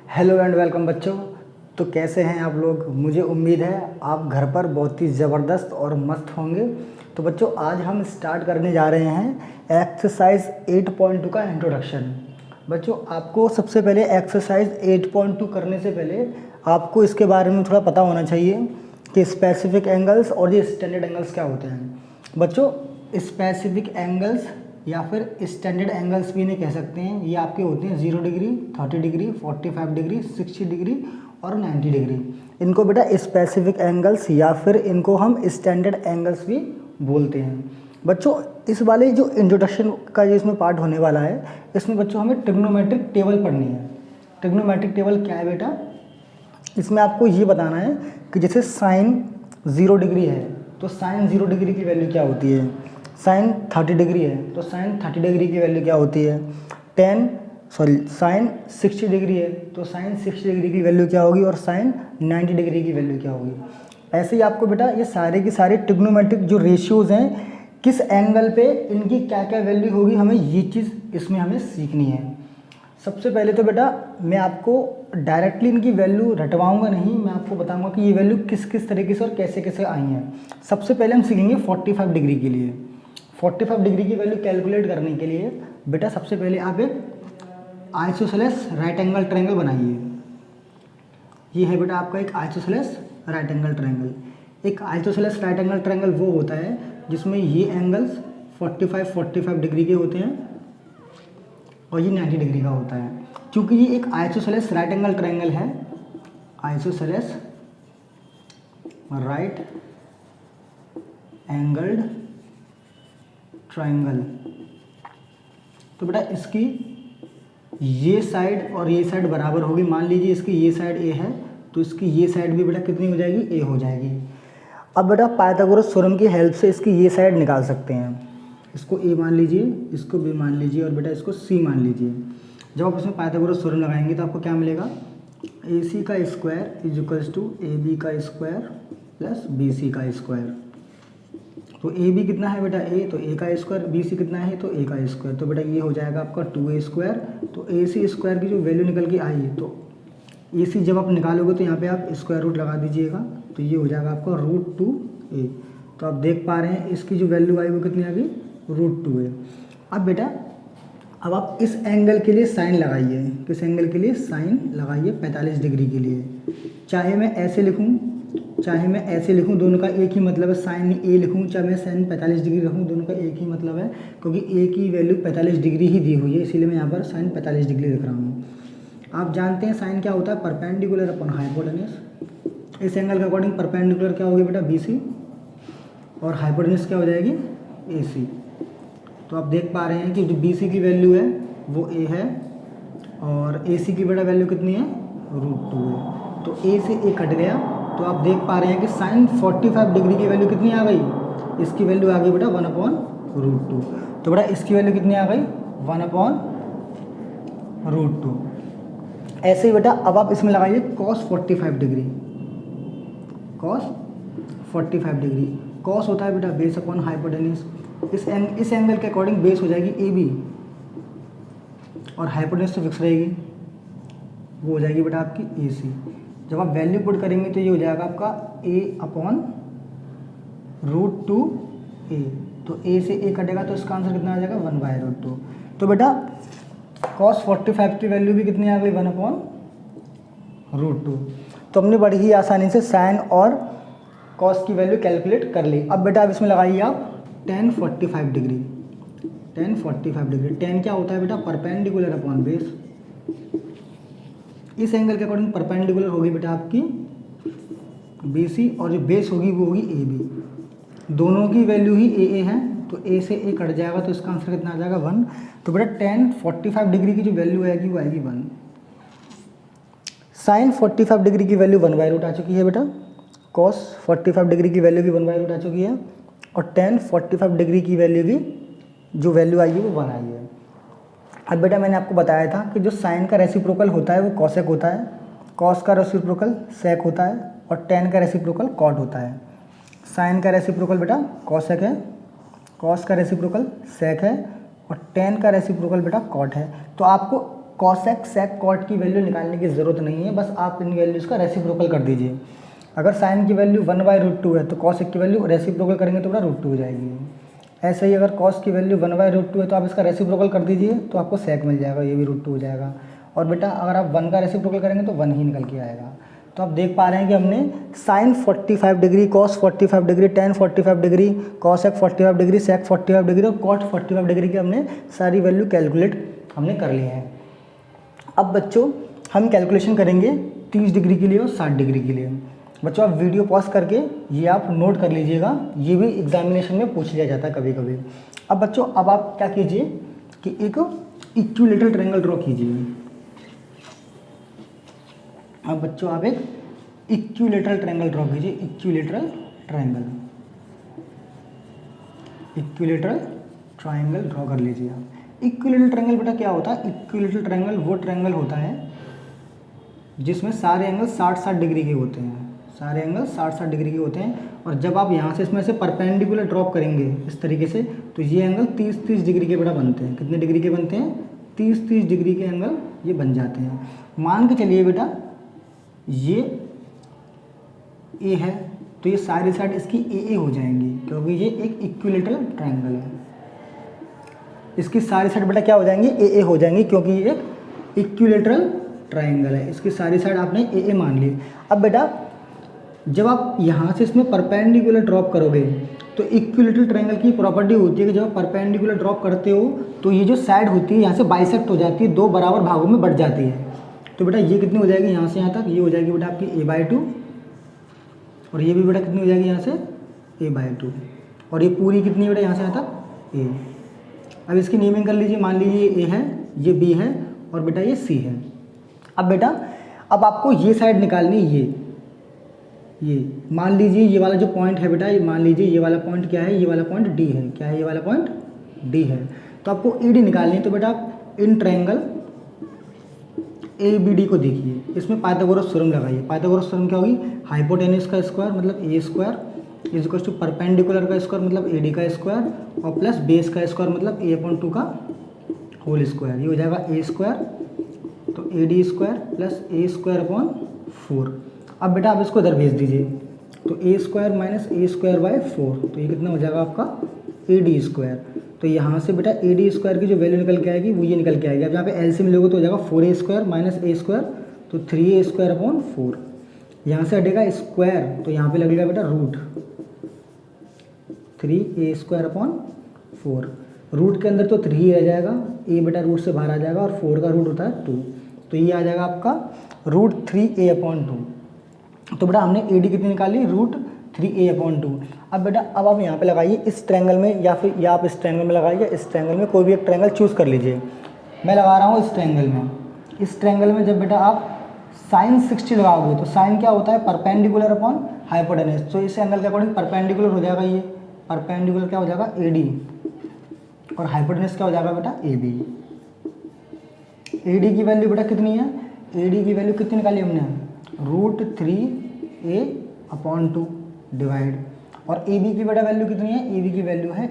Hello and welcome बच्चों। तो कैसे हैं आप लोग? मुझे उम्मीद है आप घर पर बहुत ही ज़बरदस्त और मस्त होंगे। तो बच्चों आज हम स्टार्ट करने जा रहे हैं एक्सरसाइज 8.2 का इंट्रोडक्शन। बच्चों आपको सबसे पहले एक्सरसाइज 8.2 करने से पहले आपको इसके बारे में थोड़ा पता होना चाहिए कि स्पेसिफिक एंगल्स और ये स्टैंडर्ड एंगल्स क्या होते हैं। बच्चों स्पेसिफिक एंगल्स या फिर स्टैंडर्ड एंगल्स भी इन्हें कह सकते हैं। ये आपके होते हैं 0 डिग्री, 30 डिग्री, 45 डिग्री, 60 डिग्री और 90 डिग्री। इनको बेटा स्पेसिफिक एंगल्स या फिर इनको हम स्टैंडर्ड एंगल्स भी बोलते हैं। बच्चों इस वाले जो इंट्रोडक्शन का जो इसमें पार्ट होने वाला है, इसमें बच्चों हमें ट्रिग्नोमेट्रिक टेबल पढ़नी है। ट्रिग्नोमेट्रिक टेबल क्या है बेटा? इसमें आपको ये बताना है कि जैसे साइन 0 डिग्री है तो साइन 0 डिग्री की वैल्यू क्या होती है। साइन 30 डिग्री है तो साइन 30 डिग्री की वैल्यू क्या होती है। साइन 60 डिग्री है तो साइन 60 डिग्री की वैल्यू क्या होगी और साइन 90 डिग्री की वैल्यू क्या होगी। ऐसे ही आपको बेटा ये सारे की सारे ट्रिग्नोमेट्रिक जो रेशियोज़ हैं, किस एंगल पे इनकी क्या क्या वैल्यू होगी, हमें ये चीज़ इसमें हमें सीखनी है। सबसे पहले तो बेटा मैं आपको डायरेक्टली इनकी वैल्यू रटवाऊंगा नहीं, मैं आपको बताऊंगा कि ये वैल्यू किस किस तरीके से और कैसे कैसे आई हैं। सबसे पहले हम सीखेंगे 45 डिग्री के लिए। 45 डिग्री की वैल्यू कैलकुलेट करने के लिए बेटा सबसे पहले आप एक आइसोसेलेस राइट एंगल ट्रायंगल बनाइए। ये है बेटा आपका एक आइसोसेलेस राइट एंगल ट्रायंगल। एक आइसोसेलेस राइट एंगल ट्रायंगल वो होता है जिसमें ये एंगल्स 45 डिग्री के होते हैं और ये 90 डिग्री का होता है। क्योंकि ये एक आइसोसेलेस राइट एंगल ट्रायंगल है, आइसोसेलेस राइट एंगल्ड ट्रायंगल, तो बेटा इसकी ये साइड और ये साइड बराबर होगी। मान लीजिए इसकी ये साइड ए है तो इसकी ये साइड भी बेटा कितनी हो जाएगी, ए हो जाएगी। अब बेटा पाइथागोरस थ्योरम की हेल्प से इसकी ये साइड निकाल सकते हैं। इसको ए मान लीजिए, इसको बी मान लीजिए और बेटा इसको सी मान लीजिए। जब आप इसमें पाइथागोरस थ्योरम लगाएंगे तो आपको क्या मिलेगा, ए सी का square is equals to A B का स्क्वायर प्लस बी सी का स्क्वायर। तो ए बी कितना है बेटा ए, तो ए का स्क्वायर, बी सी कितना है तो ए का स्क्वायर, तो बेटा ये हो जाएगा आपका 2a स्क्वायर। तो ए सी स्क्वायर की जो वैल्यू निकल के आई तो ए सी जब आप निकालोगे तो यहाँ पे आप स्क्वायर रूट लगा दीजिएगा तो ये हो जाएगा आपका √2a। तो आप देख पा रहे हैं इसकी जो वैल्यू आई वो कितनी आ गई, √2a। अब बेटा अब आप इस एंगल के लिए साइन लगाइए। किस एंगल के लिए साइन लगाइए? 45 डिग्री के लिए। चाहे मैं ऐसे लिखूँ चाहे मैं ऐसे लिखूँ, दोनों का एक ही मतलब है। साइन ए लिखूँ चाहे मैं साइन 45 डिग्री रखूँ, दोनों का एक ही मतलब है क्योंकि ए की वैल्यू 45 डिग्री ही दी हुई है, इसीलिए मैं यहाँ पर साइन 45 डिग्री लिख रहा हूँ। आप जानते हैं साइन क्या होता है, परपेंडिकुलर अपॉन हाइपोटेन्यूज। इस एंगल के अकॉर्डिंग परपेंडिकुलर क्या होगी बेटा, BC, और हाइपोटेन्यूज क्या हो जाएगी, AC। तो आप देख पा रहे हैं कि जो BC की वैल्यू है वो A है और AC की बेटा वैल्यू कितनी है, √2 है। तो A से A कट गया तो आप देख पा रहे हैं कि साइन 45 डिग्री की वैल्यू कितनी आ गई, इसकी वैल्यू आ गई बेटा 1/√2। तो बेटा इसकी वैल्यू कितनी आ गई, 1/√2। ऐसे ही बेटा अब आप इसमें लगाइए cos 45 degree. cos 45 degree, cos होता है बेटा बेस अपॉन हाइपोटेन्यूज। इस एंगल के अकॉर्डिंग बेस हो जाएगी AB और हाइपोटेन्यूज तो फिक्स रहेगी, वो हो जाएगी बेटा आपकी AC। जब आप वैल्यू पुट करेंगे तो ये हो जाएगा आपका A/√2a। तो A से A कटेगा तो इसका आंसर कितना आ जाएगा, 1/√2। तो बेटा cos 45 की वैल्यू भी कितनी आ गई, 1/√2। तो हमने बड़ी ही आसानी से साइन और cos की वैल्यू कैलकुलेट कर ली। अब बेटा अब इसमें लगाइए आप tan 45 degree. tan 45 degree, tan क्या होता है बेटा, परपेंडिकुलर अपॉन बेस। इस एंगल के अकॉर्डिंग परपेंडिकुलर होगी बेटा आपकी BC और जो बेस होगी वो होगी AB। दोनों की वैल्यू ही AA है तो A से A कट जाएगा तो इसका आंसर कितना आ जाएगा, 1। तो बेटा tan 45 डिग्री की जो वैल्यू आएगी वो आएगी 1। साइन 45 डिग्री की वैल्यू 1/√2 आ चुकी है बेटा, cos 45 डिग्री की वैल्यू भी 1/√2 आ चुकी है और tan 45 डिग्री की वैल्यू भी जो वैल्यू आई है वो 1 आई है। अब बेटा मैंने आपको बताया था कि जो साइन का रेसिप्रोकल होता है वो कॉसेक होता है, कॉस का रेसिप्रोकल सेक होता है और टेन का रेसिप्रोकल कॉट होता है। साइन का रेसिप्रोकल बेटा कॉसेक है, कॉस का रेसिप्रोकल सेक है और टेन का रेसिप्रोकल बेटा कॉट है। तो आपको कॉसेक सेक कॉट की वैल्यू निकालने की ज़रूरत नहीं है, बस आप इन वैल्यूज़ का रेसिप्रोकल कर दीजिए। अगर साइन की वैल्यू 1/√2 है तो कॉसेक की वैल्यू रेसिप्रोकल करेंगे तो बड़ा √2 हो जाएगी। ऐसे ही अगर कॉस की वैल्यू 1/√2 है तो आप इसका रेसिप्रोकल कर दीजिए तो आपको सेक मिल जाएगा, ये भी √2 हो जाएगा। और बेटा अगर आप 1 का रेसिप्रोकल करेंगे तो 1 ही निकल के आएगा। तो आप देख पा रहे हैं कि हमने sine 45 degree, cos 45 degree, tan 45 degree, cosec 45 degree, sec 45 degree और कॉट 45 डिग्री की हमने सारी वैल्यू कैलकुलेट हमने कर ली है। अब बच्चों हम कैलकुलेशन करेंगे 30 डिग्री के लिए और 60 डिग्री के लिए। बच्चों आप वीडियो पॉज करके ये आप नोट कर लीजिएगा, ये भी एग्जामिनेशन में पूछ लिया जाता है कभी कभी। अब बच्चों अब आप क्या कीजिए कि एक इक्विलेटरल ट्रायंगल ड्रॉ कीजिए। अब बच्चों आप एक इक्विलेटरल ट्रायंगल ड्रॉ कीजिए, equilateral triangle, equilateral triangle draw कर लीजिए आप। इक्विलेटरल ट्रायंगल बेटा क्या होता है? इक्विलेटरल ट्रायंगल वो ट्रायंगल होता है जिसमें सारे एंगल 60-60 डिग्री के होते हैं, सारे एंगल 60-60 डिग्री के होते हैं। और जब आप यहाँ से इसमें से परपेंडिकुलर ड्रॉप करेंगे इस तरीके से तो ये एंगल 30-30 डिग्री के बेटा बनते हैं। कितने डिग्री के बनते हैं? 30-30 डिग्री के एंगल ये बन जाते हैं। मान के चलिए बेटा ये ए है तो ये सारी साइड इसकी ए हो जाएंगी क्योंकि ये एक इक्विलेटरल ट्रायंगल है। इसकी सारी साइड बेटा क्या हो जाएंगी? ए हो जाएंगी क्योंकि ये एक इक्विलेटरल ट्रायंगल है। इसकी सारी साइड आपने ए मान ली। अब बेटा जब आप यहाँ से इसमें परपेंडिकुलर ड्रॉप करोगे तो इक्विलेटरल ट्रायंगल की प्रॉपर्टी होती है कि जब आप परपेंडिकुलर ड्रॉप करते हो तो ये जो साइड होती है यहाँ से बाइसेक्ट हो जाती है, 2 बराबर भागों में बढ़ जाती है। तो बेटा ये कितनी हो जाएगी? यहाँ से यहाँ तक ये हो जाएगी बेटा आपकी a/2 और ये भी बेटा कितनी हो जाएगी यहाँ से a/2 और ये पूरी कितनी है बेटा यहाँ से यहाँ तक a। अब इसकी नेमिंग कर लीजिए, मान लीजिए a है, ये b है और बेटा ये c है। अब बेटा अब आपको ये साइड निकालनी, ये मान लीजिए ये वाला जो पॉइंट है बेटा, ये मान लीजिए ये वाला पॉइंट क्या है? ये वाला पॉइंट d है। क्या है? ये वाला पॉइंट d है। तो आपको AD निकालनी है। तो बेटा आप इन ट्रायंगल ABD को देखिए, इसमें पाइथागोरस थ्योरम लगाइए। पाइथागोरस थ्योरम क्या होगी? हाइपोटेनस का स्क्वायर मतलब a square is equal to perpendicular का स्क्वायर मतलब AD का स्क्वायर और प्लस बेस का स्क्वायर मतलब a/2 का होल स्क्वायर। ये हो जाएगा a स्क्वायर तो AD square plus a square upon 4। अब बेटा आप इसको इधर भेज दीजिए तो a square minus a square by 4 तो ये कितना हो जाएगा आपका AD स्क्वायर। तो यहाँ से बेटा AD स्क्वायर की जो वैल्यू निकल के आएगी वो ये निकल के आएगी। अब यहाँ पे एलसीएम लोगे तो हो जाएगा 4a square minus a square तो 3a स्क्वायर अपॉन 4। यहाँ से हटेगा स्क्वायर तो यहाँ पे लगेगा बेटा root 3a square upon 4। Root के अंदर तो 3 रह जाएगा, a बेटा रूट से बाहर आ जाएगा और 4 का रूट होता है 2 तो ये आ जाएगा आपका √3a/2। तो बेटा हमने AD कितनी निकाली? √3a/2। अब बेटा अब आप यहाँ पे लगाइए इस ट्रायंगल में या आप इस ट्रायंगल में लगाइए, इस ट्रायंगल में कोई भी एक ट्रायंगल चूज़ कर लीजिए। मैं लगा रहा हूँ इस ट्रायंगल में। इस ट्रायंगल में जब बेटा आप साइन 60 लगाओगे तो साइन क्या होता है? Perpendicular upon hypotenuse. तो इस एंगल के अकॉर्डिंग परपेंडिकुलर हो जाएगा, ये परपेंडिकुलर क्या हो जाएगा? AD और हाइपोटेनस क्या हो जाएगा बेटा? AB। AD की वैल्यू बेटा कितनी है? AD की वैल्यू कितनी निकाली हमने? √3a/2 डिवाइड और AB की बेटा वैल्यू कितनी है? AB की वैल्यू है a।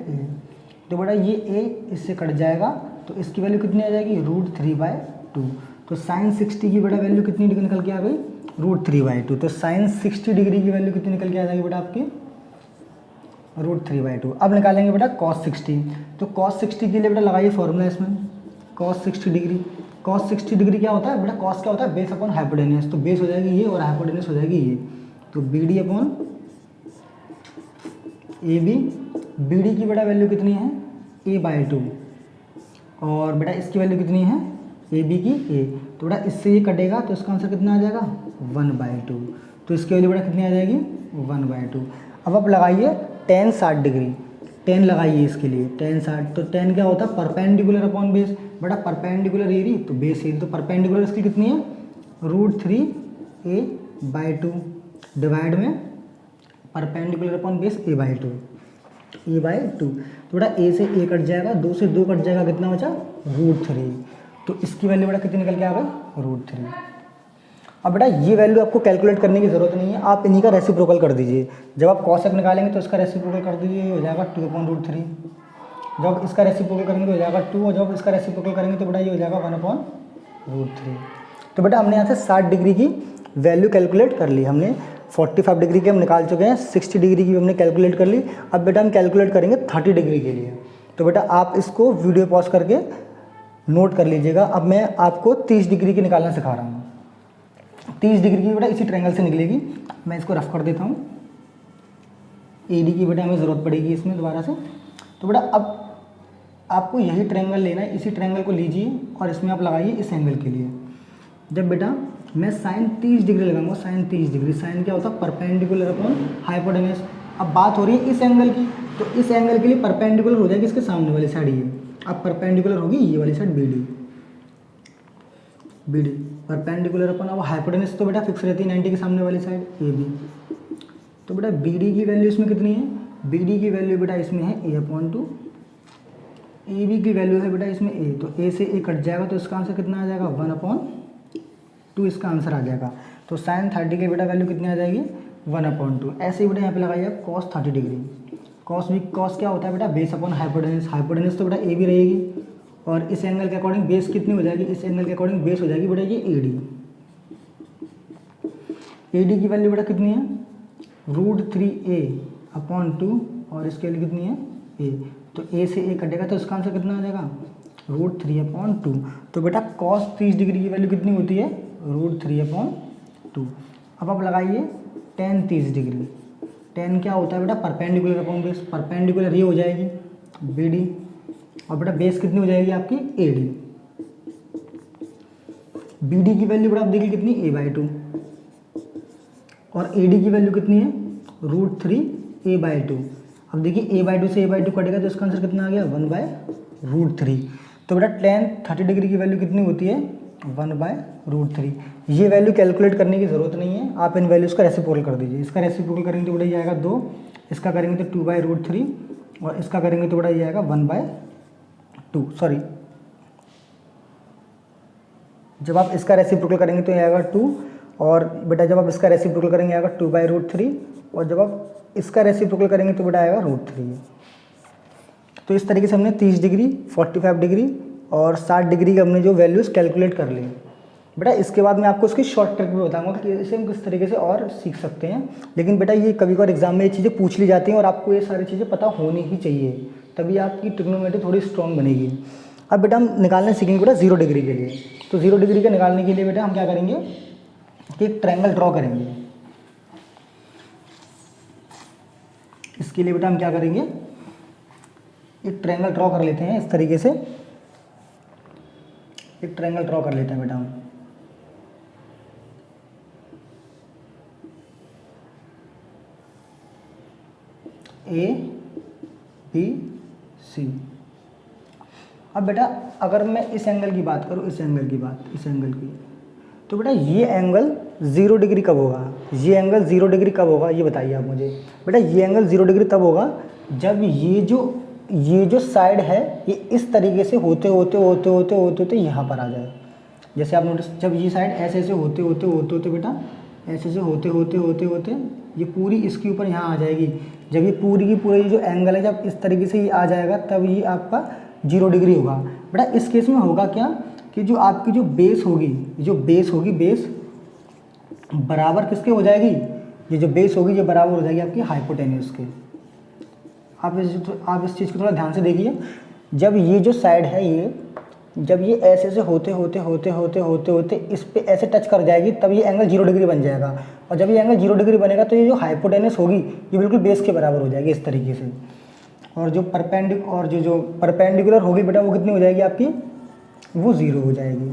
तो बेटा ये a इससे कट जाएगा तो इसकी वैल्यू कितनी आ जाएगी? √3/2। तो साइन 60 की बेटा वैल्यू कितनी निकल के आ गई? √3/2। तो साइन 60 डिग्री की वैल्यू कितनी निकल के आ जाएगी बेटा आपकी? √3/2। अब निकालेंगे बेटा cos 60। तो cos 60 के लिए बेटा लगाइए फॉर्मूला इसमें, cos 60 डिग्री। cos 60 डिग्री क्या होता है बेटा? cos क्या होता है? Base upon hypotenuse. तो बेस हो जाएगी ये और हाइपोटेनस हो जाएगी ये। तो BD अपॉन AB। BD की बेटा वैल्यू कितनी है? a/2 और बेटा इसकी वैल्यू कितनी है? AB की a। तो बेटा इससे ये कटेगा तो इसका आंसर कितना आ जाएगा? 1/2। तो इसकी वैल्यू बेटा कितनी आ जाएगी? 1/2। अब आप लगाइए tan 60 डिग्री, tan लगाइए इसके लिए, tan 60। तो tan क्या होता है? Perpendicular upon base. बेटा परपेंडिकुलर एरी तो बेस एरी, तो परपेंडिकुलर इसकी कितनी है? √3a/2 डिवाइड में परपेंडिकुलर अपॉन बेस a/2। तो बेटा a से a कट जाएगा, 2 से 2 कट जाएगा, कितना बचा? √3। तो इसकी वैल्यू बेटा कितनी निकल के आ गई? √3। अब बेटा ये वैल्यू आपको कैलकुलेट करने की ज़रूरत नहीं है, आप इन्हीं का रेसिप्रोकल कर दीजिए। जब आप कॉसेक निकालेंगे तो इसका रेसिप्रोकल कर दीजिए, ये हो जाएगा 2/√3। जब इसका रेसिप्रोकल करेंगे तो हो जाएगा 2 और जब इसका रेसिप्रोकल करेंगे तो बेटा ये हो जाएगा 1/√3। √3। तो बेटा हमने यहाँ से 60 डिग्री की वैल्यू कैलकुलेट कर ली। हमने 45 डिग्री की हम निकाल चुके हैं, 60 डिग्री की हमने कैलकुलेट कर ली। अब बेटा हम कैलकुलेट करेंगे 30 डिग्री के लिए। तो बेटा आप इसको वीडियो पॉज करके नोट कर लीजिएगा। अब मैं आपको 30 डिग्री की निकालना सिखा रहा हूँ। 30 डिग्री की बेटा इसी ट्रायंगल से निकलेगी। मैं इसको रफ कर देता हूँ। AD की बेटा हमें ज़रूरत पड़ेगी इसमें दोबारा से। तो बेटा अब आपको यही ट्रायंगल लेना है, इसी ट्रायंगल को लीजिए और इसमें आप लगाइए इस एंगल के लिए। जब बेटा मैं साइन 30 डिग्री लगाऊंगा, साइन 30 डिग्री, साइन क्या होता है परपेंडिकुलर अपॉन हाइपोटेन्यूज। अब बात हो रही है इस एंगल की, तो इस एंगल के लिए परपेंडिकुलर हो जाएगी इसके सामने वाली साइड ये। अब परपेंडिकुलर होगी ये वाली साइड BD परपेंडिकुलर अपॉन, अब हाइपोटेन्यूज तो बेटा फिक्स रहती है 90 के सामने वाली साइड AB। तो बेटा BD की वैल्यू इसमें कितनी है, BD की वैल्यू बेटा इसमें है A/2, AB की वैल्यू है बेटा इसमें A, तो A से A कट जाएगा तो इसका आंसर कितना आ जाएगा 1/2 इसका आंसर आ जाएगा। तो साइन 30 की बेटा वैल्यू कितनी आ जाएगी 1/2। ऐसे ही बेटा यहाँ पे लगाइए आप कॉस 30 डिग्री। कॉस क्या होता है बेटा बेस अपॉन हाइपोटेन्यूज। हाइपोटेन्यूज तो बेटा AB रहेगी और इस एंगल के अकॉर्डिंग बेस कितनी हो जाएगी, इस एंगल के अकॉर्डिंग बेस हो जाएगी बेटा ये AD की वैल्यू बेटा कितनी है √3A/2 और इसके लिए कितनी है A। तो A से A कटेगा तो इसका आंसर कितना आ जाएगा √3/2। तो बेटा cos 30 डिग्री की वैल्यू कितनी होती है √3/2। अब आप लगाइए tan 30 डिग्री। tan क्या होता है बेटा परपेंडिकुलर अपॉन बेस, परपेंडिकुलर ये हो जाएगी BD और बेटा बेस कितनी हो जाएगी आपकी AD। BD की वैल्यू बेटा आप देखिए कितनी A/2 और AD की वैल्यू कितनी है √3A/2। अब देखिए A/2 से A/2 कटेगा तो इसका आंसर कितना आ गया 1/√3। तो बेटा tan 30 डिग्री की वैल्यू कितनी होती है 1/√3। ये वैल्यू कैलकुलेट करने की ज़रूरत नहीं है, आप इन वैल्यूज़ का रेसिप्रोकल कर दीजिए। इसका रेसिप्रोकल करेंगे तो बेटा ये आएगा 2, इसका करेंगे तो 2/√3 और इसका करेंगे तो बेटा ये आएगा 1/2। सॉरी, जब आप इसका रेसिप्रोकल करेंगे तो ये आएगा 2 और बेटा जब आप इसका रेसिप्रोकल करेंगे आएगा 2/√3 और जब आप इसका रेसिप्रोकल करेंगे तो बेटा आएगा √3। तो इस तरीके से हमने 30 डिग्री, 45 डिग्री और 60 डिग्री की हमने जो वैल्यूज़ कैलकुलेट कर ली। बेटा इसके बाद मैं आपको इसकी शॉर्ट ट्रिक भी बताऊंगा कि इसे हम किस तरीके से और सीख सकते हैं। लेकिन बेटा ये कभी कभार एग्जाम में ये चीज़ें पूछ ली जाती हैं और आपको ये सारी चीज़ें पता होनी ही चाहिए, तभी आपकी ट्रिग्नोमेट्री थोड़ी स्ट्रॉन्ग बनेगी। अब बेटा हम निकालने सीखेंगे बेटा 0 डिग्री के लिए। तो 0 डिग्री का निकालने के लिए बेटा हम क्या करेंगे कि एक ट्रायंगल ड्रॉ करेंगे। इसके लिए बेटा हम क्या करेंगे एक ट्रायंगल ड्रॉ कर लेते हैं। इस तरीके से एक ट्रायंगल ड्रॉ कर लेते हैं बेटा हम। ABC। अब बेटा अगर मैं इस एंगल की बात करूँ, इस एंगल की, तो बेटा ये एंगल 0 डिग्री कब होगा, ये एंगल 0 डिग्री कब होगा ये बताइए आप मुझे। बेटा ये एंगल 0 डिग्री तब होगा जब ये जो साइड है ये इस तरीके से होते होते यहाँ पर आ जाए। जैसे आप नोटिस, जब ये साइड ऐसे होते बेटा ऐसे से होते ये पूरी इसके ऊपर यहाँ आ जाएगी। जब ये पूरी की पूरी जो एंगल है जब इस तरीके से ये आ जाएगा तब ये आपका 0 डिग्री होगा। बेटा इस केस में होगा क्या कि जो आपकी जो बेस होगी, बेस बराबर किसके हो जाएगी, ये जो बेस होगी ये बराबर हो जाएगी आपकी हाइपोटेन्यूज के। आप इस चीज़ को थोड़ा ध्यान से देखिए। जब ये जो साइड है जब ये ऐसे से होते इस पे ऐसे टच कर जाएगी तब ये एंगल 0 डिग्री बन जाएगा। और जब ये एंगल 0 डिग्री बनेगा तो ये जो हाइपोटेन्यूज होगी ये बिल्कुल बेस के बराबर हो जाएगी इस तरीके से। और जो परपेंडिकुलर होगी बेटा वो कितनी हो जाएगी आपकी, वो 0 हो जाएगी।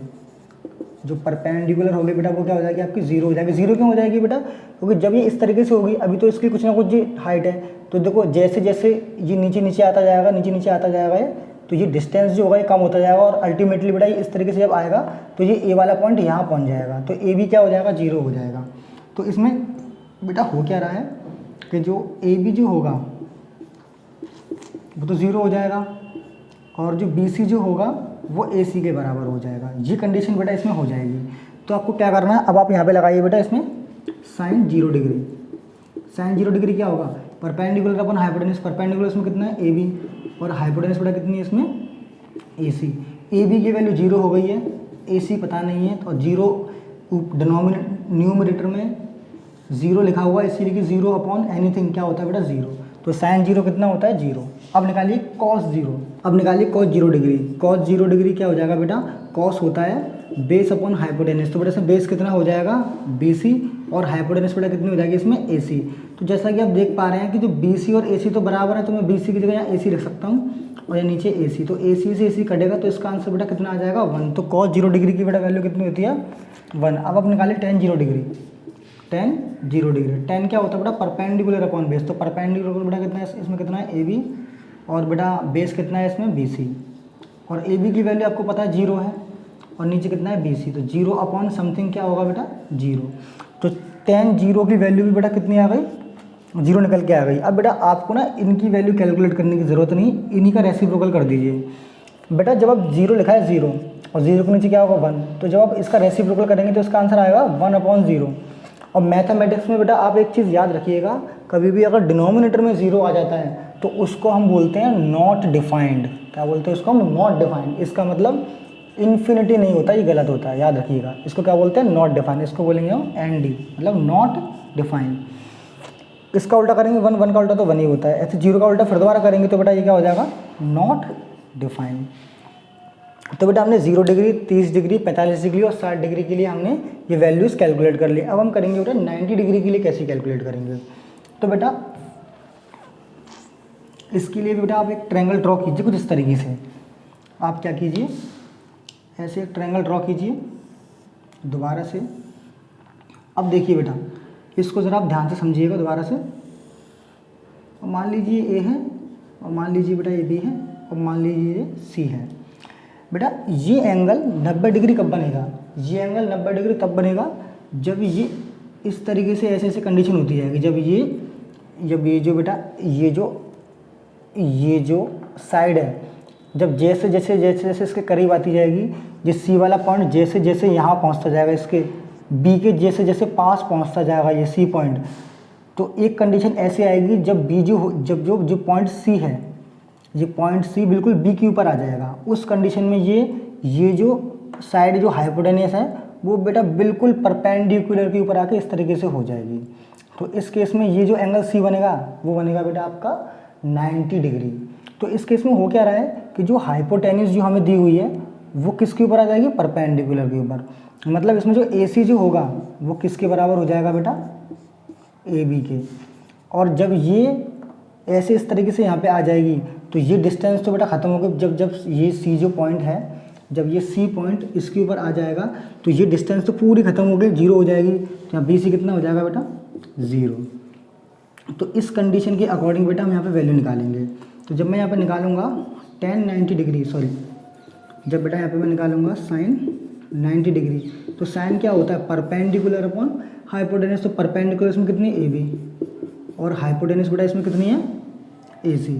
जो परपेंडिकुलर होगी बेटा वो क्या हो जाएगी आपकी 0 हो जाएगी। 0 क्यों हो जाएगी बेटा, क्योंकि जब ये इस तरीके से होगी अभी तो इसकी कुछ ना कुछ हाइट है, तो देखो जैसे जैसे ये नीचे आता जाएगा तो ये डिस्टेंस जो होगा ये कम होता जाएगा और अल्टीमेटली बेटा ये इस तरीके से जब आएगा तो ये ए वाला पॉइंट यहाँ पहुँच जाएगा, तो ए भी क्या हो जाएगा 0 हो जाएगा। तो इसमें बेटा हो क्या रहा है कि जो ए बी जो होगा वो तो 0 हो जाएगा और जो बी सी जो होगा वो ए सी के बराबर हो जाएगा। ये कंडीशन बेटा इसमें हो जाएगी। तो आपको क्या करना है, अब आप यहाँ पे लगाइए बेटा इसमें साइन 0 डिग्री। साइन 0 डिग्री क्या होगा, परपेंडिकुलर अपन हाइपोटेन्यूज, परपेंडिकुलर इसमें कितना है ए बी और हाइपोटेन्यूज बेटा कितनी है इसमें ए सी। ए बी की वैल्यू 0 हो गई है AC पता नहीं है, और जीरो न्यूमरेटर में जीरो लिखा हुआ है, इसीलिए कि जीरो अपॉन एनीथिंग क्या होता है बेटा जीरो। तो साइन जीरो कितना होता है जीरो। अब निकालिए कॉस जीरो, अब निकालिए cos zero degree. Cos zero degree क्या हो जाएगा बेटा, कॉस होता है बेस अपॉन हाइपोटेनस। तो बेटा इसमें बेस कितना हो जाएगा BC, और हाइपोटेनस बेटा कितनी हो जाएगी इसमें AC। तो जैसा कि आप देख पा रहे हैं कि जो BC और AC तो बराबर है, तो मैं BC की जगह यहाँ AC लिख सकता हूँ, और यहाँ नीचे AC। तो AC से AC कटेगा, तो इसका आंसर बेटा कितना आ जाएगा 1। तो कॉस जीरो डिग्री की बेटा वैल्यू कितनी होती है 1। अब आप निकालिए ten zero degree. Ten zero degree, ten क्या होता है बेटा परपेंडिकुलर अपॉन बेस। तो परपेंडिकुलर बेटा कितना है इसमें, कितना है AB, और बेटा बेस कितना है इसमें BC, और AB की वैल्यू आपको पता है जीरो है, और नीचे कितना है BC। तो जीरो अपॉन समथिंग क्या होगा बेटा जीरो। तो टेन जीरो की वैल्यू भी बेटा कितनी आ गई, जीरो निकल के आ गई। अब बेटा आपको ना इनकी वैल्यू कैलकुलेट करने की ज़रूरत नहीं, इन्हीं का रेसिप्रोकल कर दीजिए। बेटा जब आप जीरो लिखा है जीरो, और जीरो के नीचे क्या होगा 1, तो जब आप इसका रेसिप्रोकल करेंगे तो इसका आंसर आएगा 1/0। और मैथमेटिक्स में बेटा आप एक चीज़ याद रखिएगा, कभी भी अगर डिनोमिनेटर में जीरो आ जाता है तो उसको हम बोलते हैं नॉट डिफाइंड। क्या बोलते हैं उसको हम, नॉट डिफाइंड। इसका मतलब इन्फिनिटी नहीं होता, ये गलत होता है, याद रखिएगा। इसको क्या बोलते हैं नॉट डिफाइंड, इसको बोलेंगे हम ND, मतलब नॉट डिफाइंड। इसका उल्टा करेंगे 1, 1 का उल्टा तो 1 ही होता है, ऐसे जीरो का उल्टा फिर दोबारा करेंगे तो बेटा ये क्या हो जाएगा नॉट डिफाइंड। तो बेटा हमने 0 डिग्री, 30 डिग्री, 45 डिग्री और 60 डिग्री के लिए हमने ये वैल्यूज़ कैलकुलेट कर ली। अब हम करेंगे बेटा 90 डिग्री के लिए कैसे कैलकुलेट करेंगे। तो बेटा इसके लिए बेटा आप एक ट्रायंगल ड्रॉ कीजिए कुछ इस तरीके से। आप क्या कीजिए, ऐसे एक ट्रायंगल ड्रॉ कीजिए दोबारा से। अब देखिए बेटा इसको ज़रा आप ध्यान से समझिएगा दोबारा से। मान लीजिए A है, और मान लीजिए बेटा ये B है, और मान लीजिए ये C है। बेटा ये एंगल 90 डिग्री कब बनेगा, ये एंगल 90 डिग्री तब बनेगा जब ये इस तरीके से ऐसे ऐसे कंडीशन होती जाएगी। जब ये जो बेटा ये जो साइड है, जब जैसे जैसे जैसे जैसे इसके करीब आती जाएगी, ये C वाला पॉइंट जैसे जैसे यहाँ पहुँचता जाएगा, इसके B के जैसे जैसे पास पहुँचता जाएगा ये C पॉइंट, तो एक कंडीशन ऐसे आएगी जब जो पॉइंट C है, ये पॉइंट C बिल्कुल B के ऊपर आ जाएगा। उस कंडीशन में ये जो साइड जो हाइपोटेनस है वो बेटा बिल्कुल परपेंडिकुलर के ऊपर आके इस तरीके से हो जाएगी। तो इस केस में ये जो एंगल C बनेगा वो बनेगा बेटा आपका 90 डिग्री। तो इस केस में हो क्या रहा है कि जो हाइपोटेनस जो हमें दी हुई है वो किसके ऊपर आ जाएगी, परपेंडिकुलर के ऊपर। मतलब इसमें जो AC जो होगा वो किसके बराबर हो जाएगा बेटा, AB के। और जब ये ऐसे इस तरीके से यहाँ पे आ जाएगी तो ये डिस्टेंस तो बेटा ख़त्म हो गई। जब ये C जो पॉइंट है, जब ये C पॉइंट इसके ऊपर आ जाएगा तो ये डिस्टेंस तो पूरी ख़त्म हो गई, जीरो हो जाएगी। तो यहाँ BC कितना हो जाएगा बेटा 0। तो इस कंडीशन के अकॉर्डिंग बेटा हम यहाँ पे वैल्यू निकालेंगे। तो जब मैं यहाँ पे निकालूंगा tan 90 डिग्री, जब बेटा यहाँ पे मैं निकालूंगा sin 90 डिग्री, तो साइन क्या होता है परपेंडिकुलर अपॉन हाइपोटेनस। तो परपेंडिकुलर इसमें कितनी है AB, और हाइपोटेनस बेटा इसमें कितनी है AC।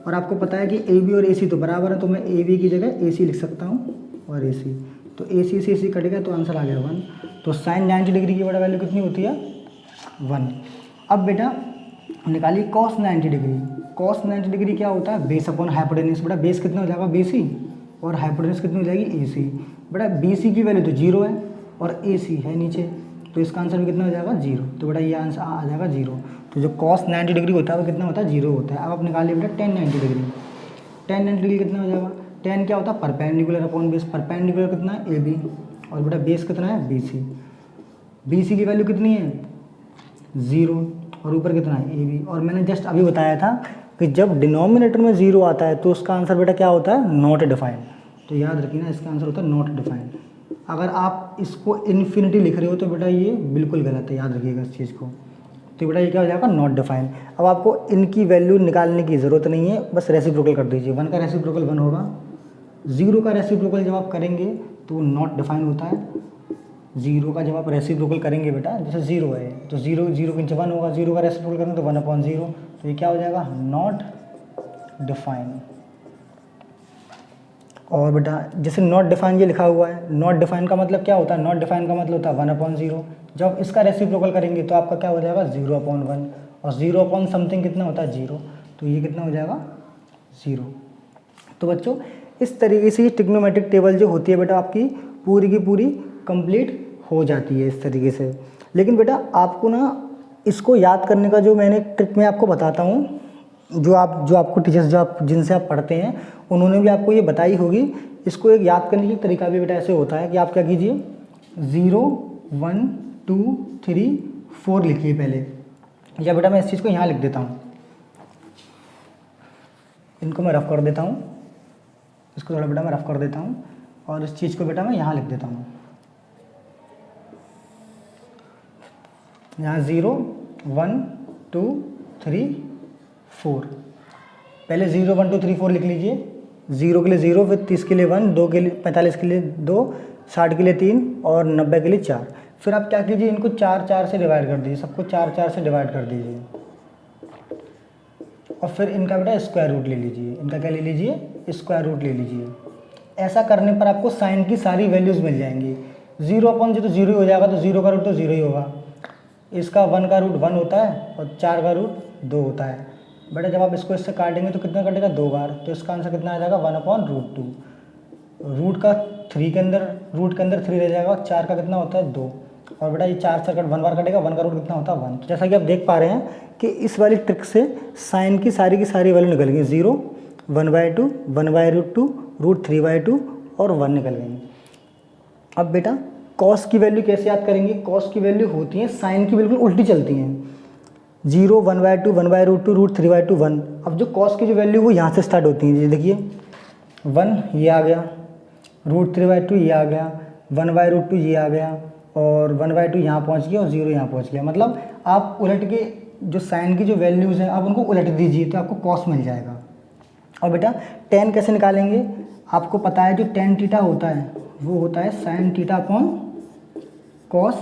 और आपको पता है कि AB और AC तो बराबर है, तो मैं AB की जगह AC लिख सकता हूँ और AC। तो AC से AC कटेगा तो आंसर आ गया 1। तो साइन 90 डिग्री की बेटा वैल्यू कितनी होती है 1। अब बेटा निकालिए कॉस 90 डिग्री। कॉस 90 डिग्री क्या होता है, बेस अपॉन हाइपोटेनस। बेटा बेस कितना हो जाएगा BC, और हाइपोटेनस कितनी हो जाएगी AC। बेटा BC की वैल्यू तो 0 है और AC है नीचे, तो इसका आंसर भी कितना हो जाएगा 0। तो बेटा ये आंसर आ जाएगा 0। तो जो कॉस 90 डिग्री होता है वो कितना होता है 0 होता है। अब आप निकालिए बेटा tan 90 डिग्री। tan 90 डिग्री कितना हो जाएगा, tan क्या होता है परपेंडिकुलर अपॉन बेस। परपेंडिकुलर कितना है AB, और बेटा बेस कितना है BC। BC की वैल्यू कितनी है 0, और ऊपर कितना है AB। और मैंने जस्ट अभी बताया था कि जब डिनोमिनेटर में 0 आता है तो उसका आंसर बेटा क्या होता है नॉट डिफाइंड। तो याद रखिए ना, इसका आंसर होता है नॉट डिफाइंड। अगर आप इसको इन्फिनिटी लिख रहे हो तो बेटा ये बिल्कुल गलत है, याद रखिएगा इस चीज़ को। तो बेटा ये क्या हो जाएगा नॉट डिफाइंड। अब आपको इनकी वैल्यू निकालने की ज़रूरत नहीं है, बस रेसिप्रोकल कर दीजिए। 1 का रेसिप्रोकल 1 होगा, 0 का रेसिप्रोकल जब आप करेंगे तो नॉट डिफाइंड होता है। 0 का जब आप रेसिप्रोकल करेंगे बेटा, जैसे 0 है तो 0 के नीचे 1 होगा, 0 का रेसिप्रोकल करेंगे तो 1/0। तो ये क्या हो जाएगा नॉट डिफाइंड। और बेटा जैसे नॉट डिफाइन ये लिखा हुआ है, नॉट डिफाइन का मतलब क्या होता है, नॉट डिफाइन का मतलब होता है 1/0। जब इसका रेसिप्रोकल करेंगे तो आपका क्या हो जाएगा 0/1, और 0 अपॉन समथिंग कितना होता है 0, तो ये कितना हो जाएगा 0। तो बच्चों इस तरीके से ट्रिग्नोमेट्रिक टेबल जो होती है बेटा आपकी पूरी की पूरी कंप्लीट हो जाती है इस तरीके से। लेकिन बेटा आपको ना इसको याद करने का जो मैंने ट्रिक मैं आपको बताता हूँ, जो आपको टीचर्स जिनसे आप पढ़ते हैं उन्होंने भी आपको ये बताई होगी। इसको एक याद करने की तरीका भी बेटा ऐसे होता है कि आप क्या कीजिए, 0 1 2 3 4 लिखिए पहले, या बेटा मैं इस चीज़ को यहाँ लिख देता हूँ, इनको मैं रफ कर देता हूँ, इसको थोड़ा बेटा मैं रफ कर देता हूँ और इस चीज़ को बेटा मैं यहाँ लिख देता हूँ। यहाँ 0 1 2 3 4, पहले 0 1 2 3 4 लिख लीजिए। 0 के लिए 0, फिर 30 के लिए 1, 2 के लिए 45 के लिए 2, 60 के लिए 3 और 90 के लिए 4। फिर आप क्या कीजिए, इनको 4 4 से डिवाइड कर दीजिए, सबको 4 4 से डिवाइड कर दीजिए और फिर इनका बेटा स्क्वायर रूट ले लीजिए। इनका क्या ले लीजिए, स्क्वायर रूट ले लीजिए। ऐसा करने पर आपको साइन की सारी वैल्यूज़ मिल जाएंगी। 0 अपॉन 0 तो 0 ही हो जाएगा, तो 0 का रूट तो 0 ही होगा। इसका 1 का रूट 1 होता है और 4 का रूट 2 होता है। बेटा जब आप इसको इससे काटेंगे तो कितना कटेगा, 2 बार, तो इसका आंसर कितना आ जाएगा, 1/√2। रूट का 3 के अंदर, रूट के अंदर 3 रह जाएगा, 4 का कितना होता है 2, और बेटा ये 4 से 1 बार कटेगा, 1 का रूट कितना होता है 1। तो जैसा कि आप देख पा रहे हैं कि इस वाली ट्रिक से साइन की सारी वैल्यू निकल गई। 0 1/2 1/√2 √3/2 और 1 निकल गई। अब बेटा कॉस की वैल्यू कैसे याद करेंगे, कॉस की वैल्यू होती है साइन की बिल्कुल उल्टी चलती हैं। 0 1/2 1/√2 √3/2 1। अब जो कॉस की जो वैल्यू वो यहाँ से स्टार्ट होती है, ये देखिए 1 ये आ गया, √3/2 ये आ गया, 1/√2 ये आ गया और 1/2 यहाँ पहुँच गया और 0 यहाँ पहुँच गया। मतलब आप उलट के जो साइन की जो वैल्यूज़ हैं आप उनको उलट दीजिए तो आपको कॉस मिल जाएगा। और बेटा tan कैसे निकालेंगे, आपको पता है जो tan थीटा होता है वो होता है sin theta upon cos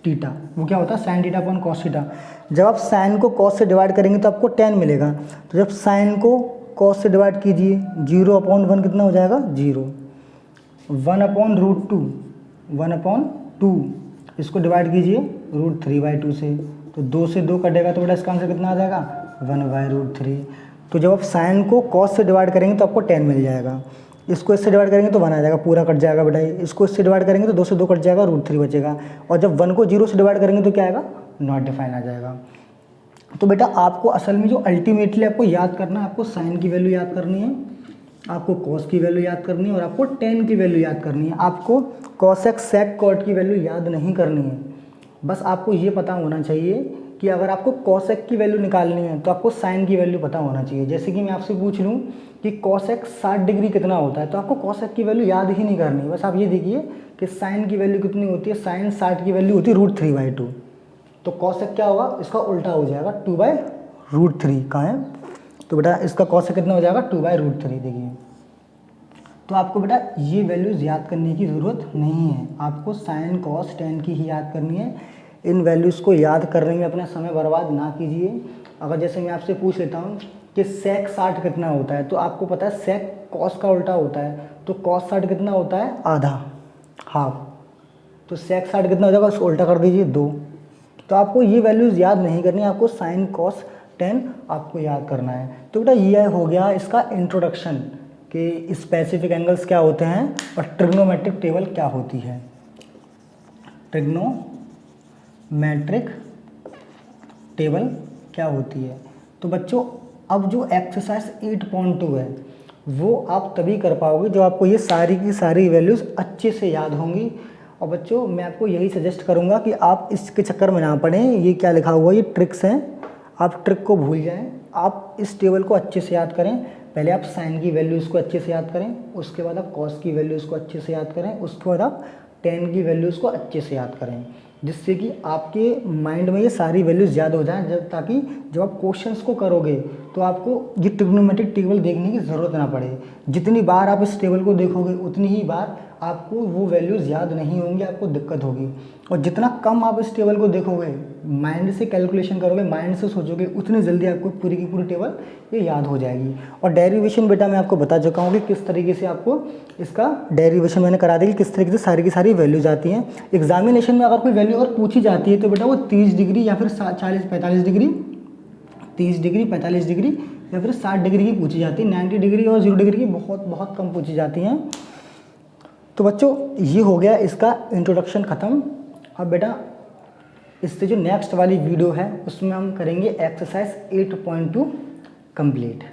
theta. वो क्या होता है, sin theta upon cos theta. जब आप sin को cos से डिवाइड करेंगे तो आपको tan मिलेगा, तो जब sin को cos से डिवाइड कीजिए, 0/1 कितना हो जाएगा 0, 1/√2 1/2, इसको डिवाइड कीजिए √3/2 से, तो 2 से 2 कटेगा तो बेटा इसका आंसर कितना आ जाएगा 1/√3। तो जब आप sin को cos से डिवाइड करेंगे तो आपको tan मिल जाएगा, इसको इससे डिवाइड करेंगे तो 1 आ जाएगा, पूरा कट जाएगा बेटा। इसको इससे डिवाइड करेंगे तो 2 से 2 कट जाएगा, √3 बचेगा, और जब 1 को 0 से डिवाइड करेंगे तो क्या आएगा, नॉट डिफाइन आ जाएगा। तो बेटा आपको असल में जो अल्टीमेटली आपको याद करना है, आपको साइन की वैल्यू याद करनी है, आपको कॉस की वैल्यू याद करनी है और आपको tan की वैल्यू याद करनी है। आपको cosec sec cot की वैल्यू याद नहीं करनी है। बस आपको ये पता होना चाहिए कि अगर आपको cosec की वैल्यू निकालनी है तो आपको साइन की वैल्यू पता होना चाहिए। जैसे कि मैं आपसे पूछ लूँ कि cosec 60 डिग्री कितना होता है, तो आपको cosec की वैल्यू याद ही नहीं करनी। बस आप ये देखिए कि साइन की वैल्यू कितनी होती है, साइन 60 की वैल्यू होती है √3/2, तो cosec क्या होगा, इसका उल्टा हो जाएगा 2/√3। कहाँ है, तो बेटा इसका cosec कितना हो जाएगा 2/√3। देखिए तो आपको बेटा ये वैल्यूज़ याद करने की ज़रूरत नहीं है, आपको साइन कॉस tan की ही याद करनी है। इन वैल्यूज़ को याद करने में अपना समय बर्बाद ना कीजिए। अगर जैसे मैं आपसे पूछ लेता हूँ कि sec 60 कितना होता है, तो आपको पता है sec cos का उल्टा होता है, तो cos 60 कितना होता है, आधा, हाफ, तो sec 60 कितना हो जाएगा, उसको उल्टा कर दीजिए 2। तो आपको ये वैल्यूज़ याद नहीं करनी है, आपको साइन कॉस tan आपको याद करना है। तो बेटा ये हो गया इसका इंट्रोडक्शन कि स्पेसिफिक एंगल्स क्या होते हैं और ट्रिग्नोमेट्रिक टेबल क्या होती है। ट्रिग्नोमेट्रिक टेबल क्या होती है। तो बच्चों अब जो एक्सरसाइज 8.2 है वो आप तभी कर पाओगे जो आपको ये सारी की सारी वैल्यूज़ अच्छे से याद होंगी। और बच्चों मैं आपको यही सजेस्ट करूँगा कि आप इसके चक्कर में ना पड़ें। ये क्या लिखा हुआ है, ये ट्रिक्स हैं, आप ट्रिक को भूल जाएं, आप इस टेबल को अच्छे से याद करें। पहले आप साइन की वैल्यूज़ को अच्छे से याद करें, उसके बाद आप कॉस की वैल्यूज़ को अच्छे से याद करें, उसके बाद आप tan की वैल्यूज़ को अच्छे से याद करें, जिससे कि आपके माइंड में ये सारी वैल्यूज़ याद हो जाएं, ताकि जब आप क्वेश्चंस को करोगे तो आपको ये ट्रिग्नोमेट्रिक टेबल देखने की ज़रूरत ना पड़े। जितनी बार आप इस टेबल को देखोगे उतनी ही बार आपको वो वैल्यूज़ याद नहीं होंगी, आपको दिक्कत होगी। और जितना कम आप इस टेबल को देखोगे, माइंड से कैलकुलेशन करोगे, माइंड से सोचोगे, उतनी जल्दी आपको पूरी की पूरी टेबल ये याद हो जाएगी। और डेरिवेशन बेटा मैं आपको बता चुका हूँ कि किस तरीके से आपको इसका डेरिवेशन मैंने करा दी कि किस तरीके से सारी की सारी वैल्यूज आती हैं। एग्जामिनेशन में अगर कोई वैल्यू और पूछी जाती है तो बेटा वो 30 डिग्री या फिर 40-45 डिग्री, 30 डिग्री 45 डिग्री या फिर 60 डिग्री की पूछी जाती है। 90 डिग्री और 0 डिग्री की बहुत बहुत कम पूछी जाती हैं। तो बच्चों ये हो गया इसका इंट्रोडक्शन ख़त्म। अब बेटा इससे जो नेक्स्ट वाली वीडियो है उसमें हम करेंगे एक्सरसाइज 8.2 कंप्लीट।